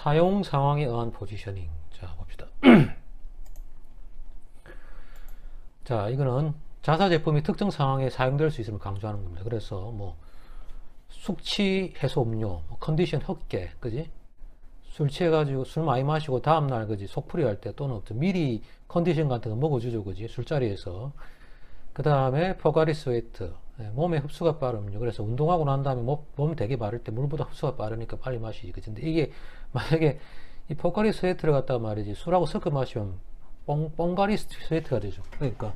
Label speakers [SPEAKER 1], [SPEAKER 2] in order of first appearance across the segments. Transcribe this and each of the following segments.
[SPEAKER 1] 사용 상황에 의한 포지셔닝. 자, 봅시다. 자, 이거는 자사 제품이 특정 상황에 사용될 수 있음을 강조하는 겁니다. 그래서 뭐 숙취 해소 음료, 컨디션 헛개, 그지? 술 취해가지고 술 많이 마시고 다음날 그지 속풀이 할 때 또는 미리 컨디션 같은 거 먹어주죠, 그지? 술자리에서. 그 다음에 포가리 스웨트, 몸에 흡수가 빠르면요. 그래서 운동하고 난 다음에 몸 되게 마를 때 물보다 흡수가 빠르니까 빨리 마시지, 그지? 근데 이게 만약에 이 포가리 스웨트를 갖다가 말이지 술하고 섞어 마시면 뽕가리 스웨트가 되죠. 그러니까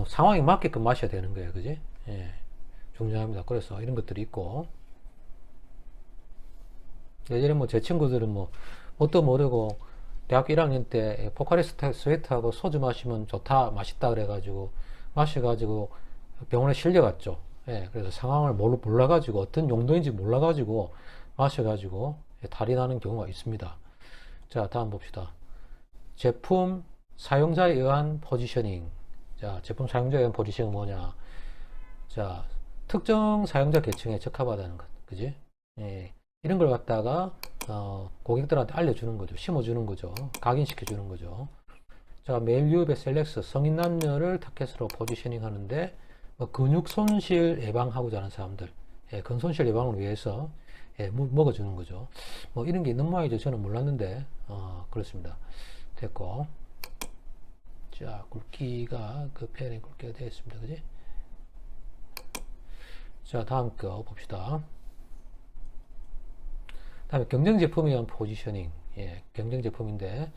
[SPEAKER 1] 상황에 맞게끔 마셔야 되는 거예요, 그지? 예, 중요합니다. 그래서 이런 것들이 있고. 예전에 뭐 제 친구들은 뭐 뭣도 모르고 대학교 1학년 때 포카리 스웨트하고 소주 마시면 좋다, 맛있다 그래가지고 마셔가지고 병원에 실려갔죠. 예, 그래서 상황을 몰라가지고 어떤 용도인지 몰라가지고 마셔가지고 탈이 나는 경우가 있습니다. 자, 다음 봅시다. 제품 사용자에 의한 포지셔닝. 자, 제품 사용자에 의한 포지셔닝은 뭐냐? 자, 특정 사용자 계층에 적합하다는 것, 그지? 예, 이런 걸 갖다가 고객들한테 알려주는 거죠. 심어주는 거죠. 각인시켜 주는 거죠. 자, 메일 유입의 셀렉스, 성인 남녀를 타겟으로 포지셔닝 하는데 근육 손실 예방하고자 하는 사람들, 예, 근손실 예방을 위해서 먹어주는 거죠. 뭐 이런 게 있는 모양이죠. 저는 몰랐는데 그렇습니다. 됐고, 자, 굵기가 그 펜의 굵기가 되어 있습니다. 그지? 자, 다음 거 봅시다. 다음에 경쟁 제품에 의한 포지셔닝. 예, 경쟁 제품인데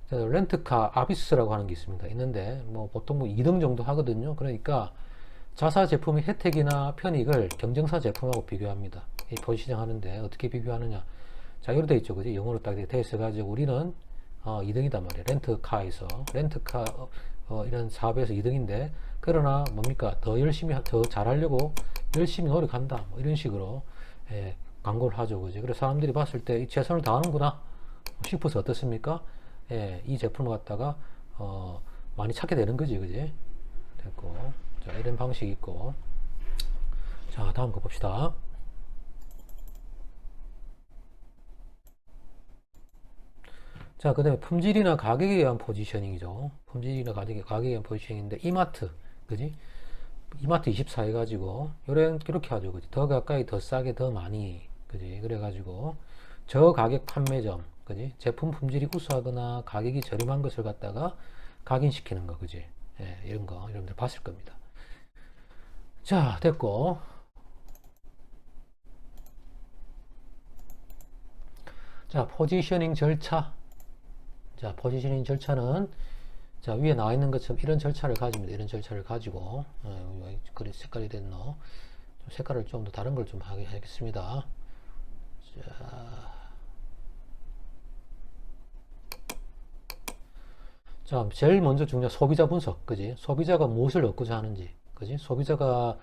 [SPEAKER 1] 렌트카 아비스라고 하는 게 있는데 뭐 보통 뭐 2등 정도 하거든요. 그러니까 자사 제품의 혜택이나 편익을 경쟁사 제품하고 비교합니다. 이 포지셔닝 하는데 어떻게 비교하느냐? 자, 이렇게 되어 있죠, 그지? 영어로 딱 되어 있어가지고 우리는 2등이단 말이에요. 렌트카에서 렌트카 이런 사업에서 2등인데, 그러나 뭡니까? 더 열심히 더 잘하려고 열심히 노력한다. 뭐 이런 식으로 광고를 하죠, 그지? 그래서 사람들이 봤을 때 최선을 다하는구나 싶어서 어떻습니까? 예, 이 제품을 갖다가 많이 찾게 되는 거지, 그지? 됐고, 자, 이런 방식이 있고. 자, 다음 거 봅시다. 자, 그 다음에 품질이나 가격에 의한 포지셔닝이죠. 품질이나 가격에 의한 포지셔닝인데, 이마트, 그지? 이마트 24 해가지고, 이렇게 하죠, 그지? 더 가까이, 더 싸게, 더 많이, 그지? 그래가지고, 저가격 판매점, 그지? 제품 품질이 우수하거나 가격이 저렴한 것을 갖다가 각인시키는 거, 그지? 예, 이런 거 여러분들 봤을 겁니다. 자, 됐고. 자, 포지셔닝 절차. 자, 포지셔닝 절차는 자, 위에 나와 있는 것처럼 이런 절차를 가집니다. 이런 절차를 가지고 그래 색깔이 됐노? 색깔을 좀 더 다른 걸 좀 하겠습니다. 자, 제일 먼저 중요한 소비자 분석, 그지? 소비자가 무엇을 얻고자 하는지, 그지? 소비자가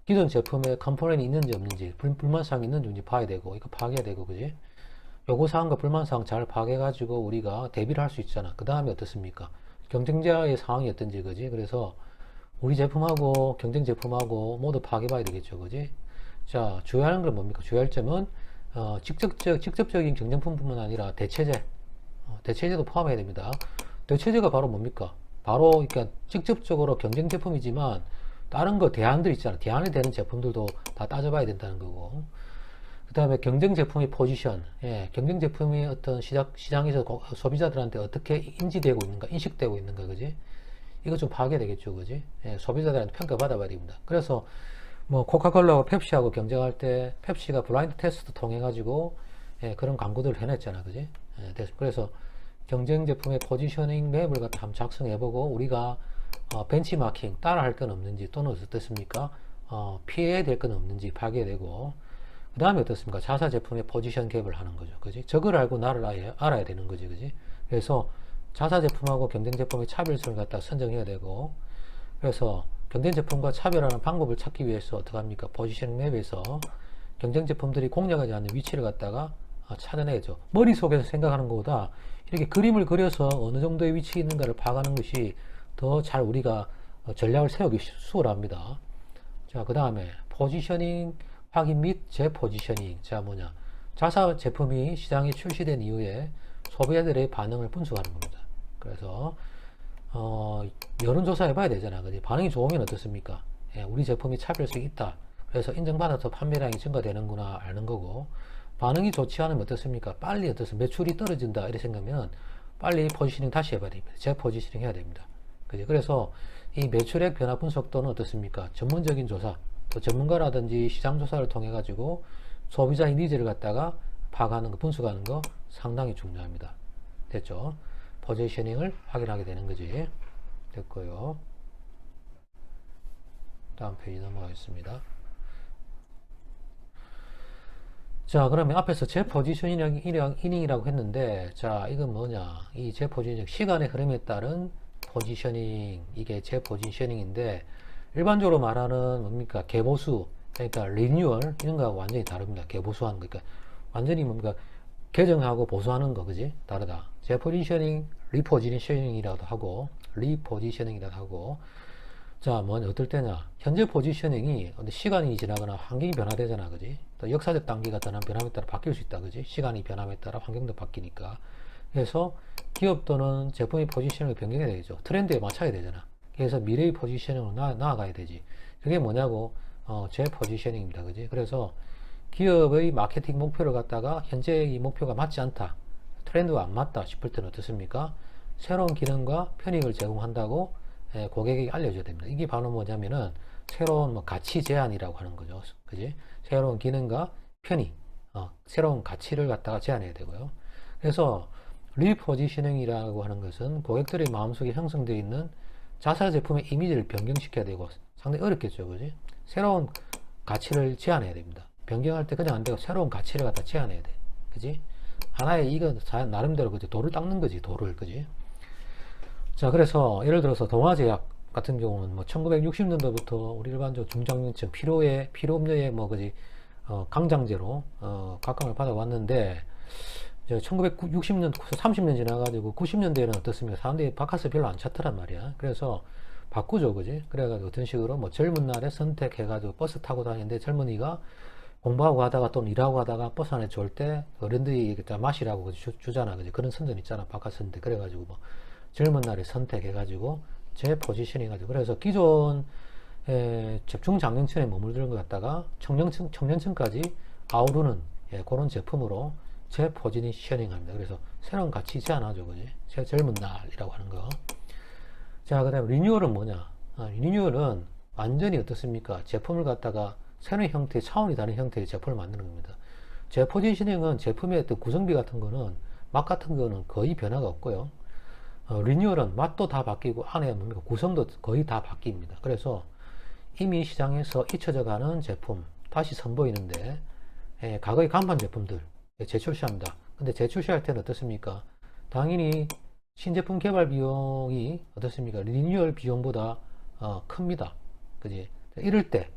[SPEAKER 1] 기존 제품에 컴플레인이 있는지 없는지, 불만사항이 있는지 없는지 봐야 되고, 이거 파악해야 되고, 그지? 요구사항과 불만사항 잘 파악해가지고 우리가 대비를 할 수 있잖아. 그 다음에 어떻습니까? 경쟁자의 상황이 어떤지, 그지? 그래서 우리 제품하고 경쟁 제품하고 모두 파악해봐야 되겠죠, 그지? 자, 주의하는 건 뭡니까? 주의할 점은 직접적인 경쟁품뿐만 아니라 대체제, 대체제도 포함해야 됩니다. 대체제가 바로 뭡니까? 바로 그러니까 직접적으로 경쟁 제품이지만 다른 거 대안들 있잖아. 대안이 되는 제품들도 다 따져봐야 된다는 거고. 그 다음에 경쟁 제품의 포지션, 예, 경쟁 제품이 어떤 시장에서 소비자들한테 어떻게 인지되고 있는가, 인식되고 있는가, 그지? 이거 좀 파악해야 되겠죠, 그지? 예, 소비자들한테 평가받아봐야 됩니다. 그래서 뭐 코카콜라하고 펩시하고 경쟁할 때 펩시가 블라인드 테스트 통해 가지고 그런 광고들을 해냈잖아, 그지? 예, 그래서 경쟁 제품의 포지셔닝 맵을 갖다 한번 작성해보고 우리가 벤치마킹 따라할 건 없는지 또는 어떻습니까? 피해야 될 건 없는지 파악해야 되고, 그 다음에 어떻습니까? 자사 제품의 포지션 갭을 하는 거죠, 그지? 저걸 알고 나를 알아야 되는 거지, 그지? 그래서 자사 제품하고 경쟁 제품의 차별성을 갖다 선정해야 되고, 그래서 경쟁 제품과 차별하는 방법을 찾기 위해서 어떻게 합니까? 포지셔닝 맵에서 경쟁 제품들이 공략하지 않는 위치를 갖다가 찾아내야죠. 머릿속에서 생각하는 것보다 이렇게 그림을 그려서 어느 정도의 위치에 있는가를 파악하는 것이 더 잘 우리가 전략을 세우기 수월합니다. 자, 그 다음에 포지셔닝 확인 및 재포지셔닝. 자, 뭐냐? 자사 제품이 시장에 출시된 이후에 소비자들의 반응을 분석하는 겁니다. 그래서 여론조사 해봐야 되잖아. 그지? 반응이 좋으면 어떻습니까? 예, 우리 제품이 차별성이 있다. 그래서 인정받아서 판매량이 증가되는구나 아는 거고, 반응이 좋지 않으면 어떻습니까? 빨리 매출이 떨어진다 이렇게 생각하면 빨리 포지셔닝 다시 해봐야 됩니다. 재포지셔닝 해야 됩니다. 그지? 그래서 이 매출액 변화 분석도는 어떻습니까? 전문적인 조사, 또 전문가라든지 시장 조사를 통해 가지고 소비자의 니즈를 갖다가 파악하는 거, 분석하는 거 상당히 중요합니다. 됐죠? 포지셔닝을 확인하게 되는 거지. 됐고요. 다음 페이지 넘어가겠습니다. 자, 그러면 앞에서 재포지셔닝이라고 했는데, 자, 이건 뭐냐? 이 재포지셔닝, 시간의 흐름에 따른 포지셔닝, 이게 재포지셔닝인데, 일반적으로 말하는 뭡니까? 개보수, 그러니까 리뉴얼, 이런 거하고 완전히 다릅니다. 개보수하는 거. 그러니까 완전히 뭡니까? 개정하고 보수하는 거, 그지? 다르다. 재포지셔닝, 리포지셔닝이라도 하고, 리포지셔닝이라도 하고, 자, 뭐, 어떨 때냐. 현재 포지셔닝이 시간이 지나거나 환경이 변화되잖아, 그지? 또 역사적 단계가 변함에 따라 바뀔 수 있다, 그지? 시간이 변함에 따라 환경도 바뀌니까. 그래서 기업도는 제품의 포지셔닝을 변경해야 되겠죠. 트렌드에 맞춰야 되잖아. 그래서 미래의 포지셔닝으로 나아가야 되지. 그게 뭐냐고, 재포지셔닝입니다, 그지? 그래서 기업의 마케팅 목표를 갖다가 현재의 목표가 맞지 않다. 트렌드가 안 맞다 싶을 때는 어떻습니까? 새로운 기능과 편익을 제공한다고 고객에게 알려줘야 됩니다. 이게 바로 뭐냐면은 새로운 가치 제안이라고 하는 거죠. 그지? 새로운 기능과 편의, 새로운 가치를 갖다가 제안해야 되고요. 그래서 리포지셔닝이라고 하는 것은 고객들의 마음속에 형성되어 있는 자사 제품의 이미지를 변경시켜야 되고 상당히 어렵겠죠. 그지? 새로운 가치를 제안해야 됩니다. 변경할 때 그냥 안 되고 새로운 가치를 갖다 제안해야 돼. 그지? 하나의 이건 나름대로 그지? 돌을 닦는 거지, 돌을. 그지? 자, 그래서 예를 들어서 동아제약 같은 경우는 뭐 1960년도부터 우리 일반적 중장년층 피로음료에 뭐 그지 강장제로 각광을 받아왔는데, 1960년 30년 지나가지고 90년대에는 어떻습니까? 사람들이 바카스 별로 안 찾더란 말이야. 그래서 바꾸죠, 그지? 그래가지고 어떤 식으로 뭐 젊은 날에 선택해가지고 버스 타고 다니는데 젊은이가 공부하고 하다가 또는 일하고 하다가 버스 안에 졸 때 어른들이 마시라고 주잖아, 그지? 그런 선전 있잖아, 바카스인데. 그래가지고 뭐 젊은 날에 선택해가지고 재포지셔닝해가지고, 그래서 기존 중장년층에 머물던 것 갖다가 청년층까지 아우르는 그런 제품으로 재포지셔닝 합니다. 그래서 새로운 가치 제안하죠, 그지? 젊은 날이라고 하는 거. 자, 그 다음에 리뉴얼은 뭐냐? 리뉴얼은 완전히 어떻습니까? 제품을 갖다가 새로운 형태의 차원이 다른 형태의 제품을 만드는 겁니다. 재포지셔닝은 제품의 어떤 구성비 같은 거는 맛 같은 거는 거의 변화가 없고요. 리뉴얼은 맛도 다 바뀌고 안에 뭡니까? 구성도 거의 다 바뀝니다. 그래서 이미 시장에서 잊혀져 가는 제품 다시 선보이는데, 과거의 간판 제품들 재출시합니다. 근데 재출시할 때는 어떻습니까? 당연히 신제품 개발 비용이 어떻습니까? 리뉴얼 비용보다 큽니다. 그지? 이럴 때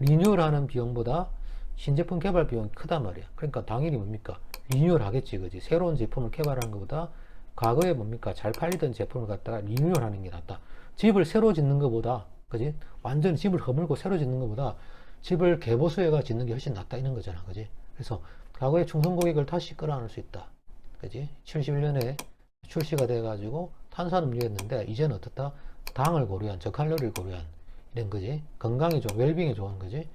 [SPEAKER 1] 리뉴얼 하는 비용보다 신제품 개발 비용이 크단 말이야. 그러니까 당연히 뭡니까? 리뉴얼 하겠지, 그지? 새로운 제품을 개발하는 것보다 과거에 뭡니까? 잘 팔리던 제품을 갖다가 리뉴얼 하는 게 낫다. 집을 새로 짓는 것보다, 그지? 완전 집을 허물고 새로 짓는 것보다 집을 개보수해가 짓는 게 훨씬 낫다, 이런 거잖아, 그지? 그래서 과거의 충성 고객을 다시 끌어안을 수 있다, 그지? 71년에 출시가 돼가지고 탄산음료였는데 이제는 어떻다? 당을 고려한, 저칼로리를 고려한 이런 거지. 건강에 좋은, 웰빙에 좋은 거지.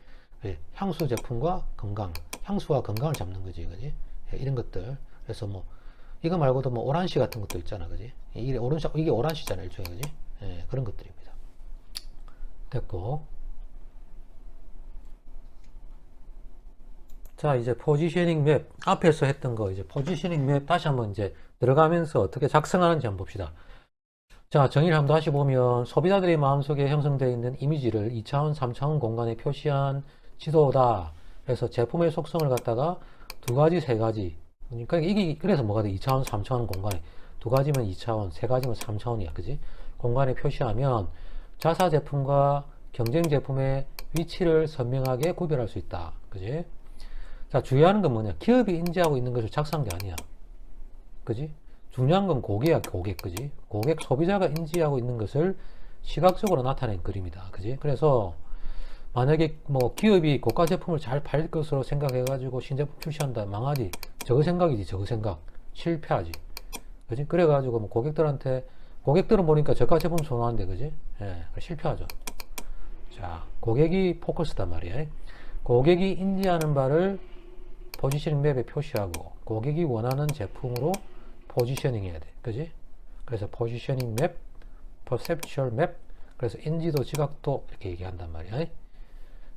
[SPEAKER 1] 향수 제품과 건강, 향수와 건강을 잡는 거지, 그지? 이런 것들. 그래서 뭐 이거 말고도 뭐 오란시 같은 것도 있잖아, 그지? 이게 오란시잖아, 일종의, 그지? 그런 것들입니다. 됐고. 자, 이제 포지셔닝 맵 앞에서 했던 거 이제 포지셔닝 맵 다시 한번 이제 들어가면서 어떻게 작성하는지 한번 봅시다. 자, 정의를 한번 다시 보면 소비자들의 마음속에 형성되어 있는 이미지를 2차원, 3차원 공간에 표시한 지도다. 그래서 제품의 속성을 갖다가 두 가지, 세 가지. 그러니까 이게 그래서 뭐가 돼? 2차원, 3차원 공간에 두 가지면 2차원, 세 가지면 3차원이야, 그지? 공간에 표시하면 자사 제품과 경쟁 제품의 위치를 선명하게 구별할 수 있다, 그지? 자, 주의하는 건 뭐냐? 기업이 인지하고 있는 것을 작성한 게 아니야, 그지? 중요한 건 고객이야, 고객, 그지? 고객, 소비자가 인지하고 있는 것을 시각적으로 나타낸 그림이다, 그지? 그래서 만약에 뭐 기업이 고가 제품을 잘 팔릴 것으로 생각해 가지고 신제품 출시한다, 망하지. 저거 생각이지. 저거 생각. 실패하지. 그지? 그래 가지고 뭐 고객들은 보니까 저가 제품 선호한대. 그지? 예, 실패하죠. 자, 고객이 포커스단 말이야. 고객이 인지하는 바를 포지셔닝 맵에 표시하고 고객이 원하는 제품으로 포지셔닝 해야 돼. 그지? 그래서 포지셔닝 맵, 퍼셉츄얼 맵, 그래서 인지도, 지각도 이렇게 얘기한단 말이야.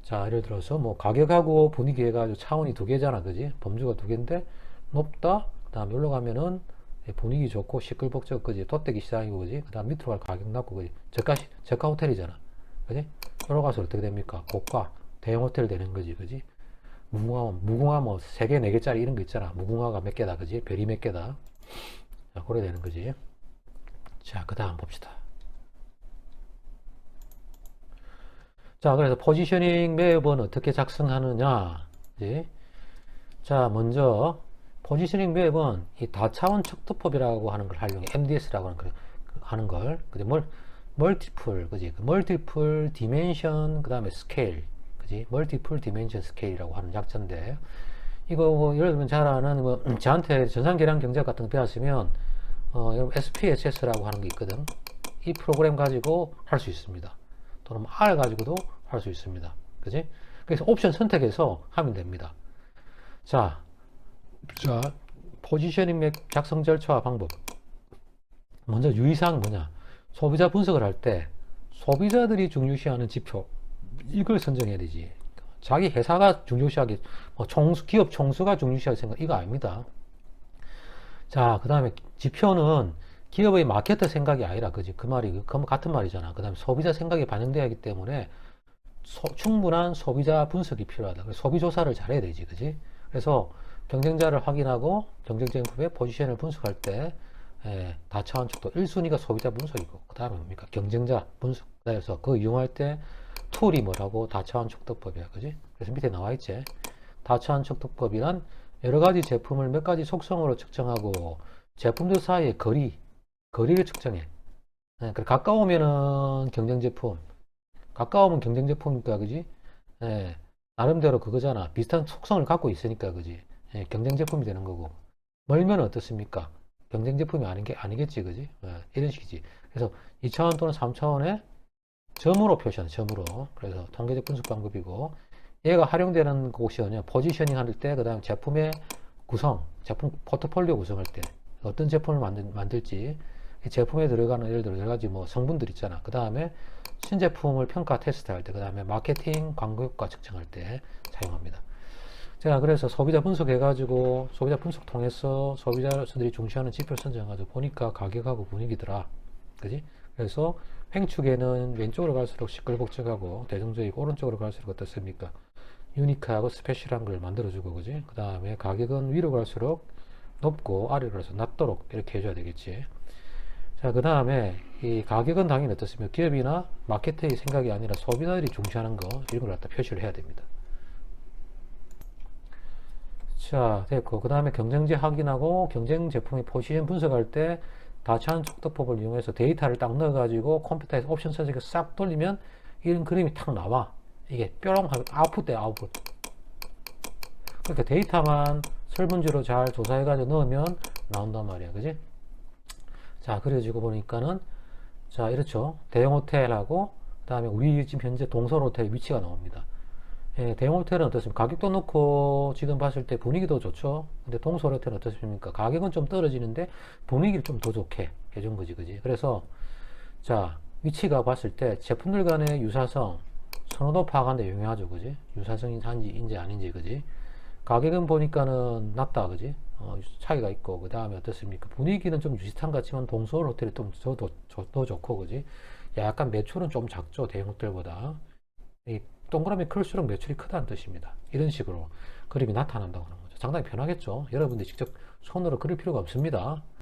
[SPEAKER 1] 자, 예를 들어서 뭐 가격하고 분위기 해가지고 차원이 두 개잖아. 그지? 범주가 두 개인데 높다. 그 다음 여기로 가면은 분위기 좋고 시끌벅적. 그지? 돗대기 시장이고. 그지? 그 다음 밑으로 갈 가격 낮고. 그지? 저가 호텔이잖아. 그지? 여기로 가서 어떻게 됩니까? 고가 대형 호텔 되는 거지. 그지? 무궁화 뭐 3개, 4개짜리 이런 거 있잖아. 무궁화가 몇 개다. 그지? 별이 몇 개다. 자, 그래 되는 거지. 자, 그 다음 봅시다. 자, 그래서 포지셔닝 맵은 어떻게 작성하느냐. 그지? 자, 먼저 포지셔닝 맵은 이 다차원 척도법이라고 하는 걸 활용해. MDS라고 하는 걸. 그지? 멀티플, 그지? 멀티플 디멘션, 그 다음에 스케일. 그지? 멀티플 디멘션 스케일이라고 하는 약자인데, 이거 뭐 예를 들면 잘 아는 뭐 저한테 전산계량 경제학 같은 거 배웠으면 여러분 SPSS라고 하는 게 있거든. 이 프로그램 가지고 할 수 있습니다. 또는 R 가지고도 할 수 있습니다. 그지? 그래서 옵션 선택해서 하면 됩니다. 자, 포지셔닝 맵 작성 절차와 방법. 먼저 유의사항 뭐냐? 소비자 분석을 할 때 소비자들이 중요시하는 지표, 이걸 선정해야 되지. 자기 회사가 중요시하게, 뭐 기업 총수가 중요시할 생각, 이거 아닙니다. 자, 그 다음에 지표는 기업의 마케터 생각이 아니라, 그지? 그 말이, 같은 말이잖아. 그 다음에 소비자 생각이 반영돼야 하기 때문에 충분한 소비자 분석이 필요하다. 그래서 소비조사를 잘해야 되지. 그지? 그래서 경쟁자를 확인하고 경쟁제품의 포지션을 분석할 때, 다차원 척도 1순위가 소비자 분석이고, 그 다음에 뭡니까? 경쟁자 분석. 그래서 그거 이용할 때 툴이 뭐라고? 다차원 척도법이야. 그지? 그래서 밑에 나와 있지. 다차원 척도법이란 여러 가지 제품을 몇 가지 속성으로 측정하고 제품들 사이의 거리를 측정해. 가까우면은 경쟁 제품, 가까우면 경쟁 제품이니까. 그지? 나름대로 그거잖아. 비슷한 속성을 갖고 있으니까. 그지? 경쟁 제품이 되는 거고. 멀면 어떻습니까? 경쟁 제품이 아니겠지. 그지? 이런 식이지. 그래서 2차원 또는 3차원의 점으로 표시하는, 점으로. 그래서 통계적 분석 방법이고, 얘가 활용되는 곳이 어냐? 포지셔닝 할 때, 그 다음에 제품의 구성, 제품 포트폴리오 구성할 때, 어떤 제품을 만들지, 이 제품에 들어가는 예를 들어 여러 가지 뭐 성분들 있잖아. 그 다음에 신제품을 평가 테스트 할 때, 그 다음에 마케팅 광고 효과 측정할 때 사용합니다. 자, 그래서 소비자 분석해가지고, 소비자 분석 통해서 소비자들이 중시하는 지표 선정해가지고 보니까 가격하고 분위기더라. 그지? 그래서 횡축에는 왼쪽으로 갈수록 시끌벅적하고 대중적이고, 오른쪽으로 갈수록 어떻습니까? 유니크하고 스페셜한 걸 만들어주고. 그지? 그 다음에 가격은 위로 갈수록 높고 아래로 갈수록 낮도록 이렇게 해줘야 되겠지. 자, 그 다음에 이 가격은 당연히 어떻습니까? 기업이나 마케터의 생각이 아니라 소비자들이 중시하는 거, 이런 걸 갖다 표시를 해야 됩니다. 자, 됐고, 그 다음에 경쟁제 확인하고 경쟁 제품의 포지션 분석할 때 다차원 척도법을 이용해서 데이터를 딱 넣어가지고 컴퓨터에서 옵션 선택해서 싹 돌리면 이런 그림이 탁 나와. 이게 뾰롱 하면 아웃풋 돼, 아웃풋. 그러니까 데이터만 설문지로 잘 조사해가지고 넣으면 나온단 말이야. 그지? 자, 그려지고 보니까는, 자, 이렇죠. 대형 호텔하고, 그 다음에 우리 지금 현재 동설 호텔의 위치가 나옵니다. 대형 호텔은 어떻습니까? 가격도 놓고 지금 봤을 때 분위기도 좋죠. 근데 동설 호텔은 어떻습니까? 가격은 좀 떨어지는데 분위기를 좀 더 좋게 해준 거지. 그지? 그래서, 자, 위치가 봤을 때 제품들 간의 유사성, 선호도 파악하는 데 유용하죠. 그지? 유사성인지 아닌지. 그지? 가격은 보니까는 낮다. 그지? 차이가 있고, 그 다음에 어떻습니까? 분위기는 좀 비슷한 것 같지만 동서울 호텔이 좀 더 좋고. 그지? 약간 매출은 좀 작죠. 대형 호텔보다. 이 동그라미 클수록 매출이 크다는 뜻입니다. 이런 식으로 그림이 나타난다고 하는 거죠. 상당히 편하겠죠. 여러분들이 직접 손으로 그릴 필요가 없습니다.